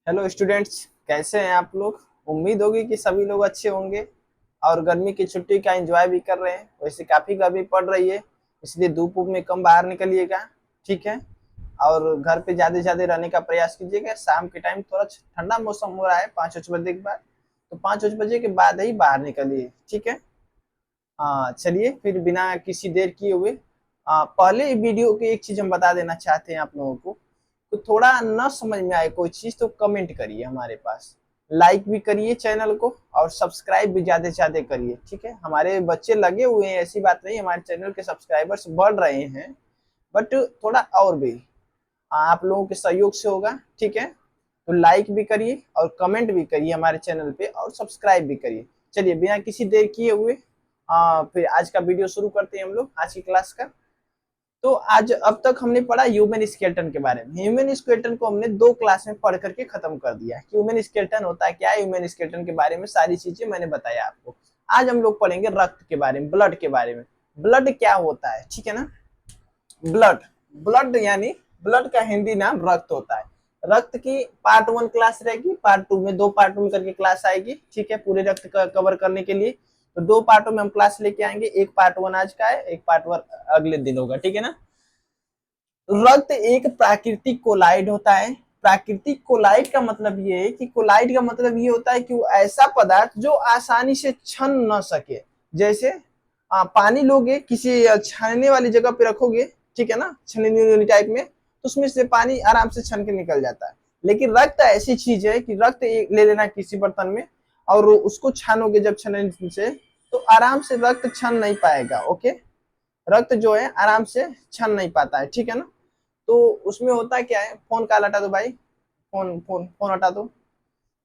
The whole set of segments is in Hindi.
हेलो स्टूडेंट्स, कैसे हैं आप लोग। उम्मीद होगी कि सभी लोग अच्छे होंगे और गर्मी की छुट्टी का एंजॉय भी कर रहे हैं। वैसे काफ़ी गर्मी पड़ रही है, इसलिए धूप में कम बाहर निकलिएगा। ठीक है। और घर पे ज़्यादा से ज़्यादा रहने का प्रयास कीजिएगा। शाम के टाइम थोड़ा ठंडा मौसम हो रहा है 5-6 बजे के बाद, तो 5-6 बजे के बाद ही बाहर निकलिए। ठीक है। हाँ, चलिए फिर बिना किसी देर किए हुए पहले वीडियो की एक चीज़ हम बता देना चाहते हैं आप लोगों को। तो थोड़ा न समझ में आए कोई चीज तो कमेंट करिए हमारे पास, लाइक भी करिए चैनल को और सब्सक्राइब भी ज्यादा से ज्यादा करिए। ठीक है। हमारे बच्चे लगे हुए हैं, ऐसी बात नहीं, हमारे चैनल के सब्सक्राइबर्स बढ़ रहे हैं, बट थोड़ा और भी आप लोगों के सहयोग से होगा। ठीक है। तो लाइक भी करिए और कमेंट भी करिए हमारे चैनल पे और सब्सक्राइब भी करिए। चलिए बिना किसी देर किए हुए फिर आज का वीडियो शुरू करते हैं हम लोग आज की क्लास का। तो आज अब तक हमने पढ़ा ह्यूमन स्केलेटन के बारे में। ह्यूमन स्केलेटन को हमने 2 क्लास में पढ़ करके खत्म कर दिया कि ह्यूमन स्केलेटन होता है क्या। ह्यूमन स्केलेटन के बारे में सारी चीजें मैंने बताया आपको। आज हम लोग पढ़ेंगे रक्त के बारे में, ब्लड के बारे में। ब्लड क्या होता है, ठीक है ना। ब्लड, ब्लड यानी ब्लड का हिंदी नाम रक्त होता है। रक्त की पार्ट 1 क्लास रहेगी, पार्ट 2 में 2 पार्ट में करके क्लास आएगी। ठीक है, पूरे रक्त का कवर करने के लिए तो 2 पार्टों में हम क्लास लेके आएंगे। एक पार्ट 1 आज का है, एक पार्ट 1 अगले दिन होगा। ठीक है ना। रक्त एक प्राकृतिक कोलाइड होता है। प्राकृतिक कोलाइड का मतलब ये है कि कोलाइड का मतलब ये होता है कि वो ऐसा पदार्थ जो आसानी से छन न सके। जैसे पानी लोगे, किसी छानने वाली जगह पे रखोगे, ठीक है ना, छनने वाली टाइप में, तो उसमें से पानी आराम से छन के निकल जाता है। लेकिन रक्त ऐसी चीज है कि रक्त ले लेना किसी बर्तन में और उसको छानोगे जब छनने से, तो आराम से रक्त छन नहीं पाएगा। ओके, रक्त जो है आराम से छन नहीं पाता है। ठीक है ना। तो उसमें होता क्या है, फोन कॉल हटा दो भाई, फोन फोन फोन हटा दो।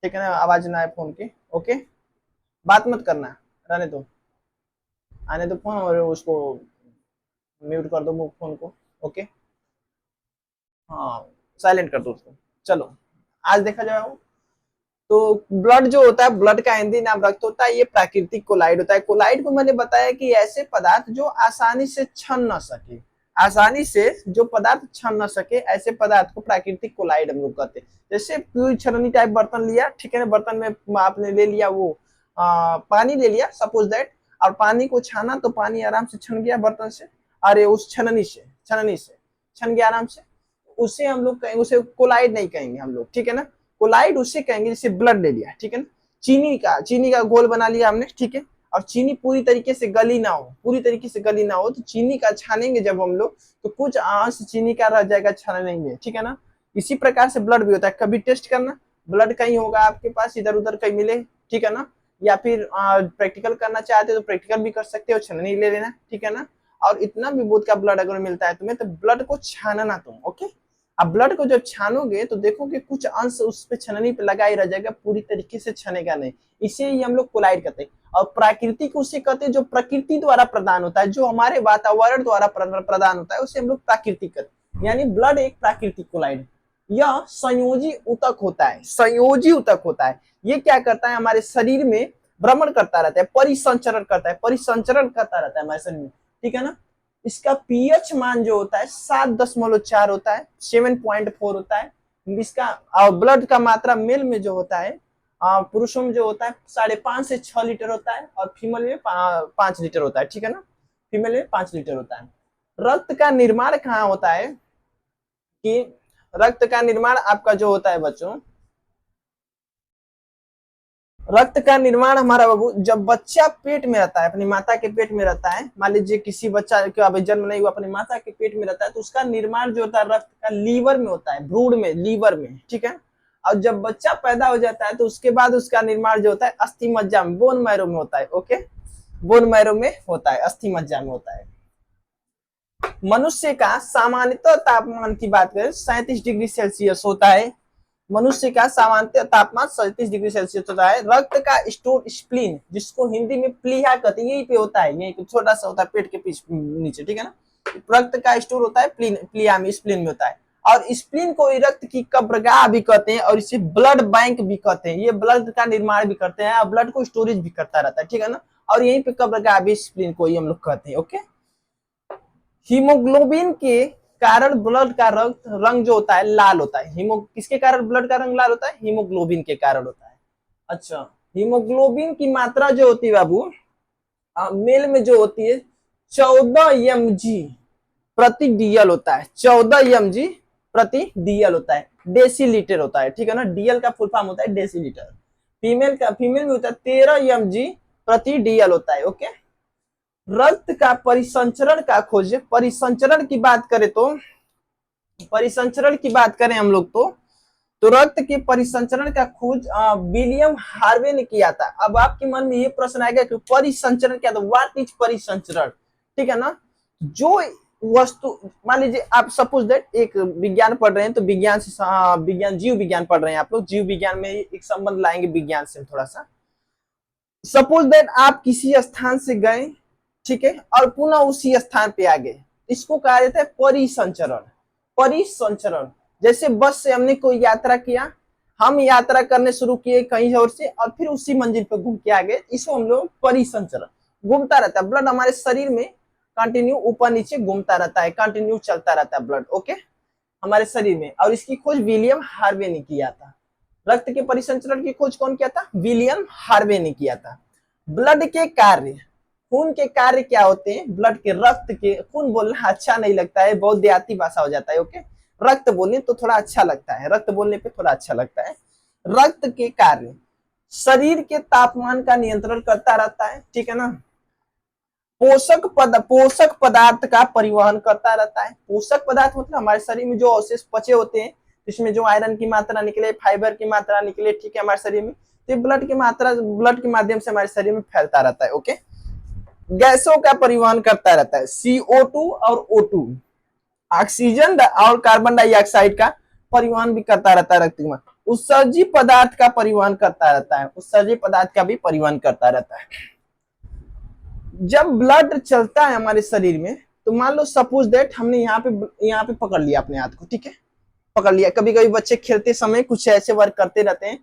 ठीक है ना, आवाज ना आए फोन की। ओके, बात मत करना, रहने दो, आने दो फोन और उसको म्यूट कर दो फोन को। ओके, हाँ, साइलेंट कर दो उसको। चलो, आज देखा जाए तो ब्लड जो होता है, ब्लड का हिंदी नाम रक्त होता है। ये प्राकृतिक कोलाइड होता है। कोलाइड को मैंने बताया कि ऐसे पदार्थ जो आसानी से छन न सके, आसानी से जो पदार्थ छन न सके, ऐसे पदार्थ को प्राकृतिक कोलाइड हम लोग कहते हैं। जैसे पूरी छलनी टाइप बर्तन लिया, ठीक है ना, बर्तन में आपने ले लिया वो पानी ले लिया सपोज दैट, और पानी को छाना तो पानी आराम से छन गया बर्तन से। अरे उस छननी से छन गया आराम से। उसे हम लोग कहेंगे, उसे कोलाइड नहीं कहेंगे हम लोग। ठीक है ना। कोलाइड उससे कहेंगे जैसे ब्लड ले लिया, ठीक है ना, चीनी का घोल बना लिया हमने, ठीक है, और चीनी पूरी तरीके से गली ना हो, पूरी तरीके से गली ना हो, तो चीनी का छानेंगे जब हम लोग, तो कुछ अंश चीनी का रह जाएगा छानने में। ठीक है ना। इसी प्रकार से ब्लड भी होता है। कभी टेस्ट करना, ब्लड कहीं होगा आपके पास, इधर उधर कहीं मिले, ठीक है ना, या फिर प्रैक्टिकल करना चाहते हो तो प्रैक्टिकल भी कर सकते हो, छलनी ले लेना। ठीक है ना। और इतना भी बोध का ब्लड अगर मिलता है तुम्हें, तो ब्लड को छानना तुम। ओके, अब ब्लड को जब छानोगे तो देखोगे कुछ अंश उस पे छननी पे लगा ही रह जाएगा, पूरी तरीके से छनेगा नहीं। इसे ही हम लोग कोलाइड कहते हैं। और प्राकृतिक उसे कहते हैं जो प्रकृति द्वारा प्रदान होता है, जो हमारे वातावरण द्वारा प्रदान होता है, उसे हम लोग प्राकृतिक कहते हैं। यानी ब्लड एक प्राकृतिक कोलाइड। यह संयोजी ऊतक होता है, संयोजी ऊतक होता है। ये क्या करता है, हमारे शरीर में भ्रमण करता रहता है, परिसंचरण करता है, परिसंचरण करता रहता है हमारे शरीर में। ठीक है ना। इसका पीएच मान जो होता है 7.4 होता है, 7.4 होता है इसका। ब्लड का मात्रा मेल में जो होता है, पुरुषों में जो होता है 5.5 से 6 लीटर होता है, और फीमेल में 5 लीटर होता है। ठीक है ना, फीमेल में 5 लीटर होता है। रक्त का निर्माण कहाँ होता है कि रक्त का निर्माण आपका जो होता है बच्चों, रक्त का निर्माण हमारा बाबू जब बच्चा पेट में रहता है, अपनी माता के पेट में रहता है, मान लीजिए किसी बच्चा का अभी जन्म नहीं हुआ, अपनी माता के पेट में रहता है, तो उसका निर्माण जो होता है रक्त का लीवर में होता है, भ्रूण में, लीवर में। ठीक है। और जब बच्चा पैदा हो जाता है तो उसके बाद उसका निर्माण जो होता है अस्थि मज्जा में, बोन मैरो में होता है। ओके, बोन मैरो में होता है, अस्थि मज्जा में होता है। मनुष्य का सामान्यतः तापमान की बात करें 37 डिग्री सेल्सियस होता है। मनुष्य का सामान्य तापमान 37 डिग्री सेल्सियस होता है। रक्त का स्टोर स्प्लीन, जिसको हिंदी में प्लीहा कहते हैं, यहीं पे होता है, यहीं पे छोटा सा होता है पेट के पीछे नीचे। ठीक है ना। रक्त का स्टोर होता है प्लीहा में, स्प्लीन में होता है। और स्प्लीन को रक्त की कब्रगाह भी कहते हैं, और इसे ब्लड बैंक भी कहते हैं। ये ब्लड का निर्माण भी करते हैं और ब्लड को स्टोरेज भी करता रहता है। ठीक है ना। और यहीं पे कब्रगाह भी स्प्लीन को ही हम लोग कहते हैं। ओके, हीमोग्लोबिन के कारण ब्लड का रंग जो होता है लाल होता है। किसके कारण ब्लड का रंग लाल होता है? हीमोग्लोबिन के कारण होता है। अच्छा, हीमोग्लोबिन की मात्रा जो होती है बाबू, मेल में जो होती है 14 mg प्रति डीएल होता है। 14 mg प्रति डीएल होता है, डेसीलीटर होता है, ठीक है ना। डीएल का फुल फॉर्म होता है डेसीलीटर। फीमेल में होता है 13 mg प्रति डीएल होता है। ओके, रक्त का परिसंचरण का खोज, परिसंचरण की बात करें तो, परिसंचरण की बात करें हम लोग तो रक्त के परिसंचरण का खोज विलियम हार्वे ने किया था। अब आपके मन में ये प्रश्न आएगा कि परिसंचरण क्या था, व्हाट इज परिसंचरण, ठीक है ना। जो वस्तु, मान लीजिए आप सपोज दैट एक विज्ञान पढ़ रहे हैं, तो विज्ञान से विज्ञान जीव विज्ञान पढ़ रहे हैं आप लोग, जीव विज्ञान में एक संबंध लाएंगे विज्ञान से थोड़ा सा। सपोज दैट आप किसी स्थान से गए, ठीक है, और पुनः उसी स्थान पे आ गए, इसको कहा जाता है परिसंचरण। परिसंचरण, जैसे बस से हमने कोई यात्रा किया, हम यात्रा करने शुरू किए कहीं और से, और फिर उसी मंजिल पर घूम के आ गए, इसको हम लोग परिसंचरण। घूमता रहता है ब्लड हमारे शरीर में, कंटिन्यू ऊपर नीचे घूमता रहता है, कंटिन्यू चलता रहता है ब्लड, ओके, हमारे शरीर में। और इसकी खोज विलियम हार्वे ने किया था। रक्त के परिसंचरण की खोज कौन किया था? विलियम हार्वे ने किया था। ब्लड के कार्य, खून के कार्य क्या होते हैं? ब्लड के, रक्त के, खून बोलना अच्छा नहीं लगता है, बहुत देहाती भाषा हो जाता है, ओके। रक्त बोलने तो थोड़ा अच्छा लगता है, रक्त बोलने पे थोड़ा अच्छा लगता है। रक्त के कार्य, शरीर के तापमान का नियंत्रण करता रहता है, ठीक है ना। पोषक पदार्थ का परिवहन करता रहता है। पोषक पदार्थ मतलब हमारे शरीर में जो अवशेष बचे होते हैं, इसमें जो आयरन की मात्रा निकले, फाइबर की मात्रा निकले, ठीक है, हमारे शरीर में, तो ब्लड की मात्रा, ब्लड के माध्यम से हमारे शरीर में फैलता रहता है, ओके। गैसों का परिवहन करता रहता है, CO2 और O2, ऑक्सीजन और कार्बन डाइऑक्साइड का परिवहन भी करता रहता है रक्त में। उत्सर्जी पदार्थ का परिवहन करता रहता है, उत्सर्जी पदार्थ का भी परिवहन करता रहता है। जब ब्लड चलता है हमारे शरीर में, तो मान लो सपोज दैट हमने यहाँ पे पकड़ लिया अपने हाथ को, ठीक है, पकड़ लिया। कभी कभी बच्चे खेलते समय कुछ ऐसे वर्क करते रहते हैं,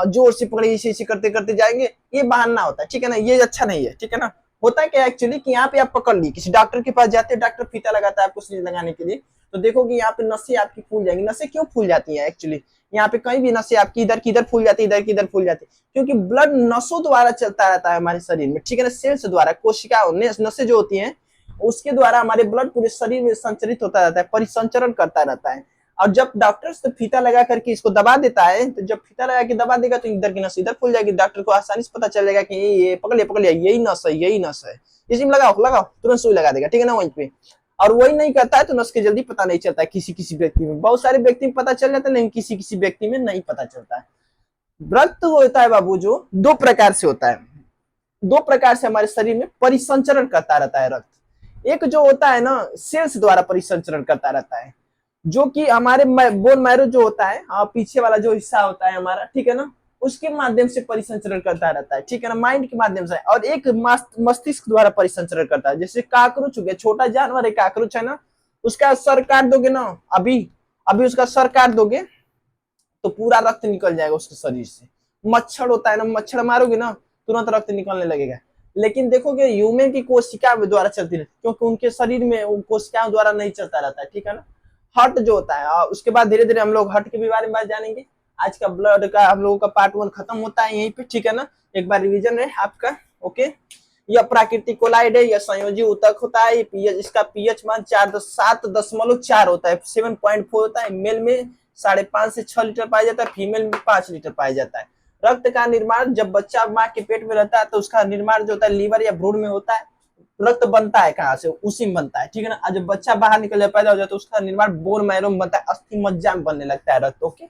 जोर से पकड़े, इसे करते करते जाएंगे, ये बहाना होता है, ठीक है ना, ये अच्छा नहीं है, ठीक है ना। होता है क्या एक्चुअली कि यहाँ पे आप पकड़ ली, किसी डॉक्टर के पास जाते हैं, डॉक्टर फीता लगाता है आपको सुई लगाने के लिए, तो देखोगे यहाँ पे नसें आपकी फूल जाएंगी। नसें क्यों फूल जाती है एक्चुअली? यहाँ पे कहीं भी नसें आपकी इधर की इधर फूल जाती है, इधर की इधर फूल जाती है, क्योंकि ब्लड नसों द्वारा चलता रहता है हमारे शरीर में, ठीक है ना, सेल्स द्वारा, कोशिका नसें जो होती हैं उसके द्वारा हमारे ब्लड पूरे शरीर में संचरित होता रहता है, परिसंचरण करता रहता है। और जब डॉक्टर से फीता लगा करके इसको दबा देता है, तो जब फीता लगा के दबा देगा तो इधर की नस इधर फूल जाएगी, डॉक्टर को आसानी से पता चल जाएगा कि ये पकड़ लिया, यही नस है, यही नस है, इसी में लगाओ, तुरंत सुई लगा देगा, ठीक है ना, वहीं पे। और वही नहीं करता है तो नस के जल्दी पता नहीं चलता है, किसी व्यक्ति में, बहुत सारे व्यक्ति में पता चल जाता है, लेकिन किसी व्यक्ति में नहीं पता चलता है। रक्त होता है बाबू जो दो प्रकार से होता है, दो प्रकार से हमारे शरीर में परिसंचरण करता रहता है रक्त। एक जो होता है ना, सेल्स द्वारा परिसंचरण करता रहता है, जो कि हमारे बोन मैरो जो होता है, पीछे वाला जो हिस्सा होता है हमारा, ठीक है ना, उसके माध्यम से परिसंचरण करता रहता है, ठीक है ना, माइंड के माध्यम से। और एक मस्तिष्क द्वारा परिसंचरण करता है। जैसे काकरोच हो गया, छोटा जानवर है काकरोच, है ना, उसका सर काट दोगे ना, अभी उसका सर काट दोगे तो पूरा रक्त निकल जाएगा उसके शरीर से। मच्छर होता है ना, मच्छर मारोगे ना तुरंत रक्त निकलने लगेगा। लेकिन देखोगे ह्यूमन की कोशिका द्वारा चलती रहती, क्योंकि उनके शरीर में कोशिकाओं द्वारा नहीं चलता रहता है, ठीक है ना। हार्ट जो होता है, उसके बाद धीरे धीरे हम लोग हार्ट के बारे में जानेंगे। आज का ब्लड का हम लोगों का पार्ट 1 खत्म होता है यहीं पे, ठीक है ना। एक बार रिवीजन है आपका, ओके। यह प्राकृतिक कोलाइड है, यह संयोजी ऊतक होता है, इसका पीएच मान 7.4 होता है, 7.4 होता है। मेल में 5.5 से 6 लीटर पाया जाता है, फीमेल में 5 लीटर पाया जाता है। रक्त का निर्माण, जब बच्चा माँ के पेट में रहता है तो उसका निर्माण जो होता है लीवर या भ्रूण में होता है। रक्त बनता है कहाँ से? उसी में बनता है, ठीक है ना। जब बच्चा बाहर निकल जाए, पैदा हो जाए, तो उसका निर्माण बोन मैरो में बनता है, अस्थि मज्जा में बनने लगता है रक्त, ओके।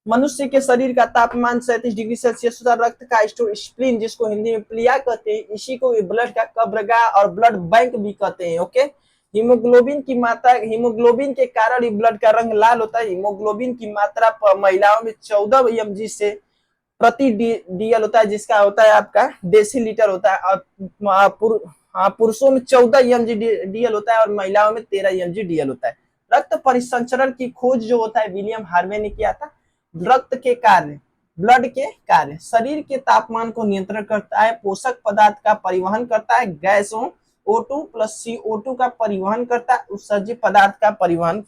मनुष्य के शरीर का तापमान 37 डिग्री सेल्सियस होता है। रक्त का स्टोर, स्प्लीन जिसको हिंदी में प्लिया कहते हैं, इसी को ब्लड का कब्रगाह और ब्लड बैंक भी कहते हैं, ओके। हीमोग्लोबिन की मात्रा, हीमोग्लोबिन के कारण ही ब्लड का रंग लाल होता है। हीमोग्लोबिन की मात्रा महिलाओं में 14 mg से प्रति डीएल होता है, जिसका होता है आपका डेसीलीटर होता है। और पुरुषों में 14 mg डीएल होता है और महिलाओं में 13 mg डीएल होता है। रक्त परिसंचरण की खोज जो होता है विलियम हार्वे ने किया था। रक्त के कार्य, ब्लड के कार्य, शरीर के तापमान को नियंत्रण करता है, पोषक पदार्थ का परिवहन करता है, गैसों O2 प्लस CO2 का परिवहन करता है, उत्सर्जित पदार्थ का परिवहन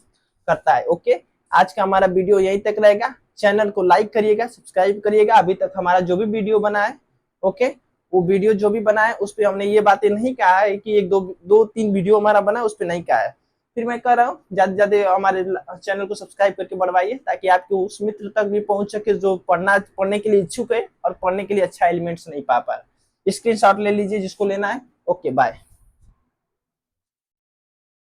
करता है। ओके, आज का हमारा वीडियो यहीं तक रहेगा। चैनल को लाइक करिएगा, सब्सक्राइब करिएगा। अभी तक हमारा जो भी वीडियो बना है, ओके, वो वीडियो जो भी बना है उस पर हमने ये बातें नहीं कहा है कि एक दो तीन वीडियो हमारा बना है उस पर नहीं कहा है। फिर मैं कह रहा हूँ ज्यादा से ज्यादा हमारे चैनल को सब्सक्राइब करके बढ़वाइए, ताकि आपके उस मित्र तक भी पहुंच सके जो पढ़ने के लिए इच्छुक है और पढ़ने के लिए अच्छा एलिमेंट्स नहीं पा रहा। स्क्रीनशॉट ले लीजिए जिसको लेना है। Okay, bye.